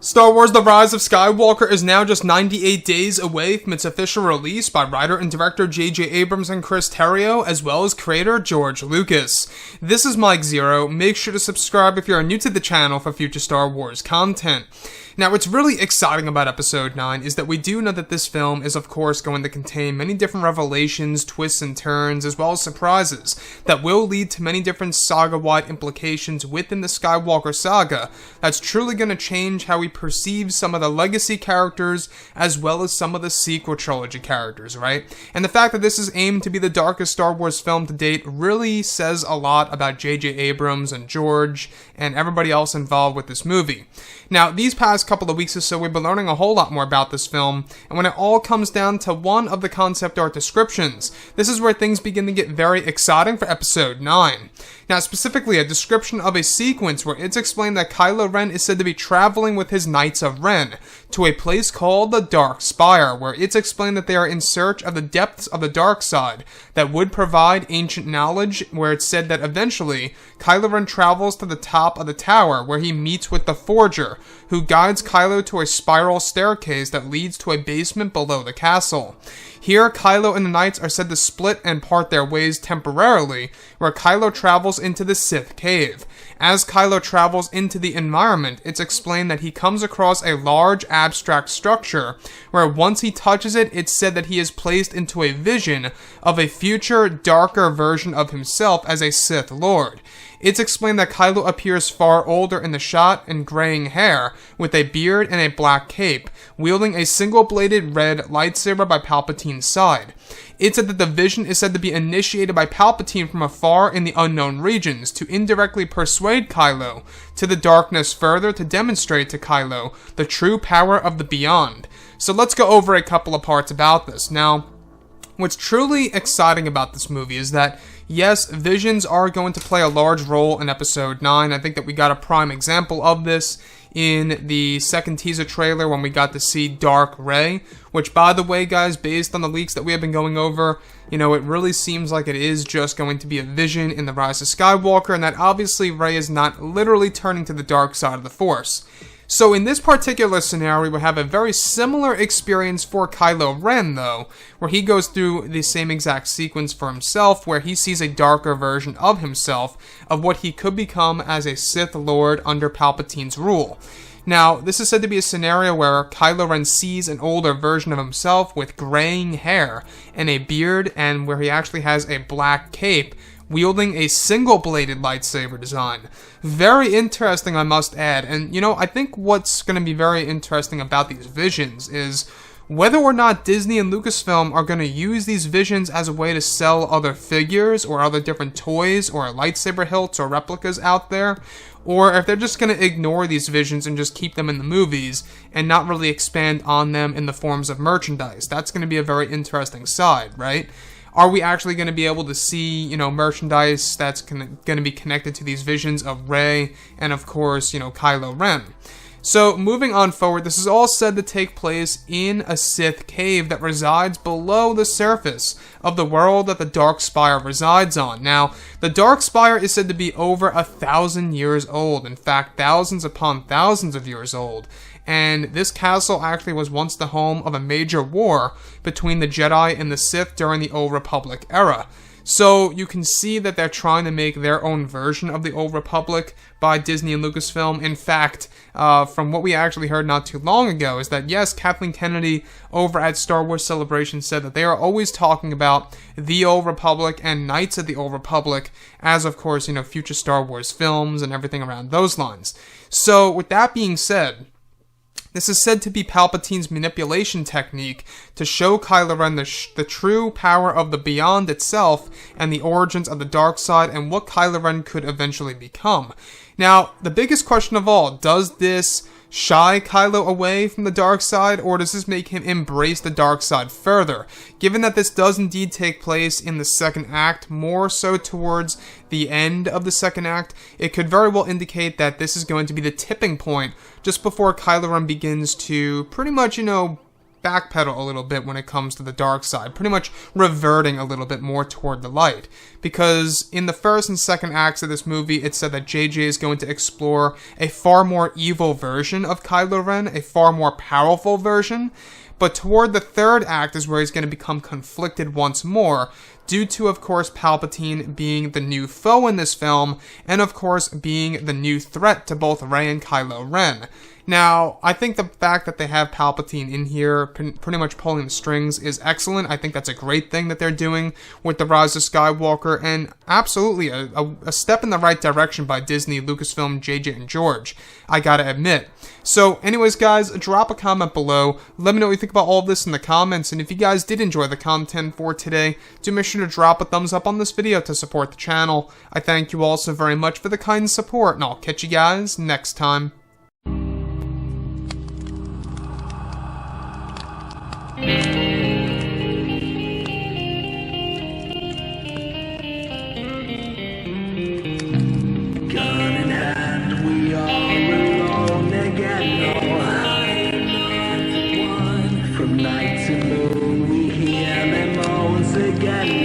Star Wars The Rise of Skywalker is now just 98 days away from its official release by writer and director J.J. Abrams and Chris Terrio, as well as creator George Lucas. This is Mike Zero. Make sure to subscribe if you are new to the channel for future Star Wars content. Now, what's really exciting about Episode 9 is that we do know that this film is, of course, going to contain many different revelations, twists and turns, as well as surprises that will lead to many different saga-wide implications within the Skywalker saga that's truly going to change how we perceive some of the legacy characters as well as some of the sequel trilogy characters, right? And the fact that this is aimed to be the darkest Star Wars film to date really says a lot about J.J. Abrams and George and everybody else involved with this movie. Now, these past couple of weeks or so, we've been learning a whole lot more about this film, and when it all comes down to one of the concept art descriptions, this is where things begin to get very exciting for Episode 9. Now, specifically, a description of a sequence where it's explained that Kylo Ren is said to be traveling with his Knights of Ren to a place called the Dark Spire, where it's explained that they are in search of the depths of the dark side that would provide ancient knowledge, where it's said that eventually Kylo Ren travels to the top of the tower where he meets with the Forger, who guides Kylo to a spiral staircase that leads to a basement below the castle. Here, Kylo and the Knights are said to split and part their ways temporarily, where Kylo travels into the Sith cave. As Kylo travels into the environment, it's explained that he comes across a large abstract structure, where once he touches it, it's said that he is placed into a vision of a future, darker version of himself as a Sith Lord. It's explained that Kylo appears far older in the shot and graying hair, with a beard and a black cape, wielding a single-bladed red lightsaber by Palpatine's side. It's said that the vision is said to be initiated by Palpatine from afar in the unknown regions to indirectly persuade Kylo to the darkness further to demonstrate to Kylo the true power of the beyond. So let's go over a couple of parts about this. Now, what's truly exciting about this movie is that, yes, visions are going to play a large role in Episode 9. I think that we got a prime example of this in the second teaser trailer when we got to see Dark Rey, which, by the way, guys, based on the leaks that we have been going over, it really seems like it is just going to be a vision in The Rise of Skywalker, and that obviously Rey is not literally turning to the dark side of the Force. So in this particular scenario, we have a very similar experience for Kylo Ren, though, where he goes through the same exact sequence for himself, where he sees a darker version of himself, of what he could become as a Sith Lord under Palpatine's rule. Now, this is said to be a scenario where Kylo Ren sees an older version of himself with graying hair and a beard, and where he actually has a black cape, wielding a single-bladed lightsaber design. Very interesting, I must add. And, I think what's going to be very interesting about these visions is whether or not Disney and Lucasfilm are going to use these visions as a way to sell other figures or other different toys or lightsaber hilts or replicas out there, or if they're just going to ignore these visions and just keep them in the movies and not really expand on them in the forms of merchandise. That's going to be a very interesting side, right? Are we actually going to be able to see, merchandise that's going to be connected to these visions of Rey and, of course, Kylo Ren? So, moving on forward, this is all said to take place in a Sith cave that resides below the surface of the world that the Dark Spire resides on. Now, the Dark Spire is said to be over 1,000 years old. In fact, thousands upon thousands of years old. And this castle actually was once the home of a major war between the Jedi and the Sith during the Old Republic era. So you can see that they're trying to make their own version of the Old Republic by Disney and Lucasfilm. In fact, from what we actually heard not too long ago, is that yes, Kathleen Kennedy over at Star Wars Celebration said that they are always talking about the Old Republic and Knights of the Old Republic as, of course, future Star Wars films and everything around those lines. So with that being said, this is said to be Palpatine's manipulation technique to show Kylo Ren the true power of the Beyond itself and the origins of the dark side and what Kylo Ren could eventually become. Now, the biggest question of all, does this shy Kylo away from the dark side, or does this make him embrace the dark side further? Given that this does indeed take place in the second act, more so towards the end of the second act, it could very well indicate that this is going to be the tipping point just before Kylo Ren begins to pretty much, backpedal a little bit when it comes to the dark side, pretty much reverting a little bit more toward the light. Because in the first and second acts of this movie, it said that JJ is going to explore a far more evil version of Kylo Ren, a far more powerful version. But toward the third act is where he's going to become conflicted once more, due to, of course, Palpatine being the new foe in this film, and of course being the new threat to both Rey and Kylo Ren. Now, I think the fact that they have Palpatine in here, pretty much pulling the strings, is excellent. I think that's a great thing that they're doing with The Rise of Skywalker, and absolutely a step in the right direction by Disney, Lucasfilm, JJ, and George, I gotta admit. So, anyways, guys, drop a comment below. Let me know what you think about all of this in the comments, and if you guys did enjoy the content for today, do make sure to drop a thumbs up on this video to support the channel. I thank you all so very much for the kind support, and I'll catch you guys next time. From night to moon, we hear them moans again.